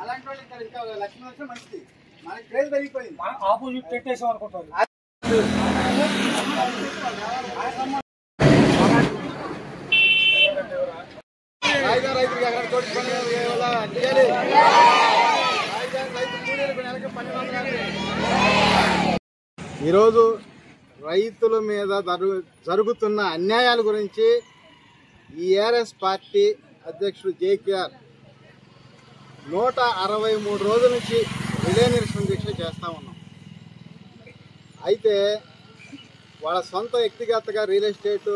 అలాంటి వాళ్ళు ఇంకా లక్ష్మీ వచ్చిన మంచిది. మనకి క్రేజ్ పెరిగిపోయింది. ఆపోజిట్ పెట్టేసాం అనుకుంటారు. రైతులకు ఎక్కడ కోటి పని ఈరోజు రైతుల మీద జరుగుతున్న అన్యాయాల గురించి ఈ ఏఆర్ఎస్ పార్టీ అధ్యక్షుడు జేకేఆర్ 163 రోజుల నుంచి రిలే నిరసన దీక్ష చేస్తూ ఉన్నాం. అయితే వాళ్ళ సొంత వ్యక్తిగతంగా రియల్ ఎస్టేట్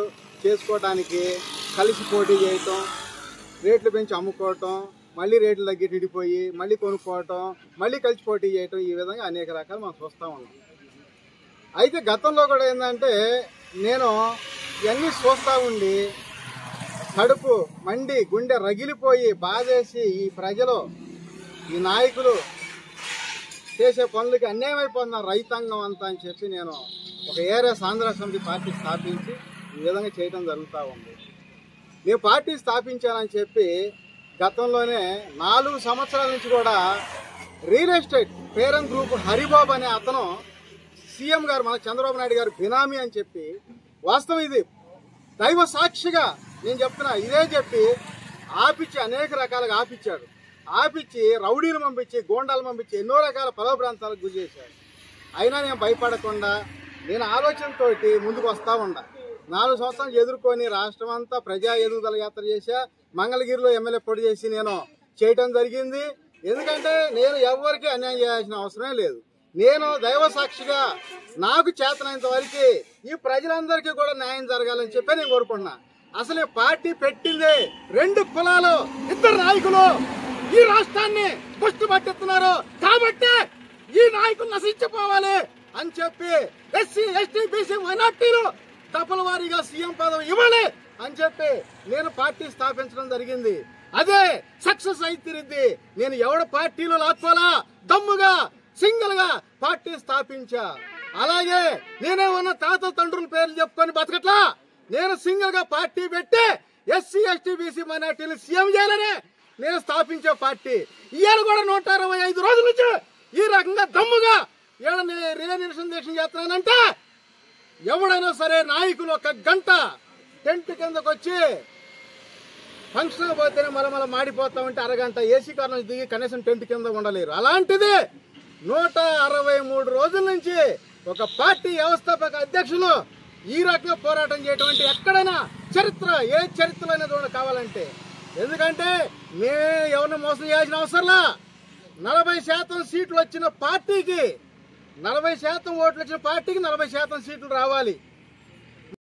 చేసుకోవడానికి కలిసి పోటీ చేయటం, రేట్లు పెంచి అమ్ముకోవటం, మళ్ళీ రేట్లు తగ్గి విడిపోయి మళ్ళీ కొనుక్కోవటం, మళ్ళీ కలిసి పోటీ చేయటం, ఈ విధంగా అనేక రకాలు మనం చూస్తూ ఉన్నాం. అయితే గతంలో కూడా ఏంటంటే నేను ఇవన్నీ చూస్తూ ఉండి కడుపు మండి గుండె రగిలిపోయి బాధేసి ఈ ప్రజలు ఈ నాయకులు చేసే పనులకి అన్యాయం అయిపోతున్నారు రైతాంగం అంతా అని చెప్పి నేను ఒక ఏఆర్ఎస్ ఆంధ్ర సమితి పార్టీ స్థాపించి ఈ విధంగా చేయడం జరుగుతూ ఉంది. నేను పార్టీ స్థాపించానని చెప్పి గతంలోనే 4 సంవత్సరాల నుంచి కూడా real estate parent group Haribabu అనే అతను సీఎం గారు మన చంద్రబాబు నాయుడు గారు బినామీ అని చెప్పి, వాస్తవం ఇది దైవ సాక్షిగా నేను చెప్తున్నా, ఇదే చెప్పి ఆపిచ్చి అనేక రకాలుగా ఆపిచ్చాడు. ఆపిచ్చి రౌడీలు పంపించి గోండాలు పంపించి ఎన్నో రకాల పదవ ప్రాంతాలకు గురి చేశాడు. అయినా నేను భయపడకుండా నేను ఆలోచనతోటి ముందుకు వస్తూ ఉండా. 4 సంవత్సరాలు ఎదుర్కొని రాష్ట్రం అంతా ప్రజా ఎదుగుదల యాత్ర చేశా. మంగళగిరిలో ఎమ్మెల్యే పోటీ చేసి నేను చేయటం జరిగింది. ఎందుకంటే నేను ఎవరికి అన్యాయం చేయాల్సిన అవసరమే లేదు. నేను దైవ సాక్షిగా నాకు చేతనంత వరకు ఈ ప్రజలందరికీ కూడా న్యాయం జరగాలని చెప్పి నేను కోరుకుంటున్నా. అసలు పార్టీ పెట్టిందే 2 కులాలు 2 నాయకులు ఈ రాష్ట్రాన్ని పుష్టి పట్టిస్తున్నారు. కాబట్టి ఈ నాయకులు నశించిపోవాలి అని చెప్పి ఎస్సీ ఎస్టీ బీసీ మైనార్టీలు దఫల వారీగా సీఎం పదవి ఇవ్వాలి అని చెప్పి నేను పార్టీ స్థాపించడం జరిగింది. అదే సక్సెస్ అయితేరిద్ది. నేను ఎవడ పార్టీలో లాక్కోలా, దమ్ముగా సింగిల్ గా పార్టీ స్థాపించా. అలాగే నేనే ఉన్న తాత తండ్రుల పేర్లు చెప్పుకొని బతకట్లా. నేను సింగిల్ గా పార్టీ పెట్టి ఎస్సీ ఎస్టీ బీసీ మైనార్టీలు సీఎం చేయాలని నేను స్థాపించే పార్టీ. ఇవాళ కూడా 165 రోజుల నుంచి ఈ రకంగా దమ్ముగా రిలే నిరసన దీక్ష చేస్తున్నానంటే ఎవడైనా సరే నాయకులు 1 గంట టెంట్ కిందకు వచ్చి ఫంక్షన్ పోతేనే మళ్ళీ మాడిపోతామంటే అరగంట ఏసీ కార్ నుంచి దిగి కనీసం టెంట్ కింద ఉండలేరు. అలాంటిది 163 రోజుల నుంచి ఒక పార్టీ వ్యవస్థాపక అధ్యక్షులు ఈ రకంగా పోరాటం చేయటం అంటే ఎక్కడైనా చరిత్ర ఏ చరిత్రలో అనేది కావాలంటే, ఎందుకంటే మేమే ఎవరిని మోసం చేయాల్సిన అవసరంలా. 40% సీట్లు వచ్చిన పార్టీకి 40% ఓట్లు వచ్చిన పార్టీకి 40% సీట్లు రావాలి.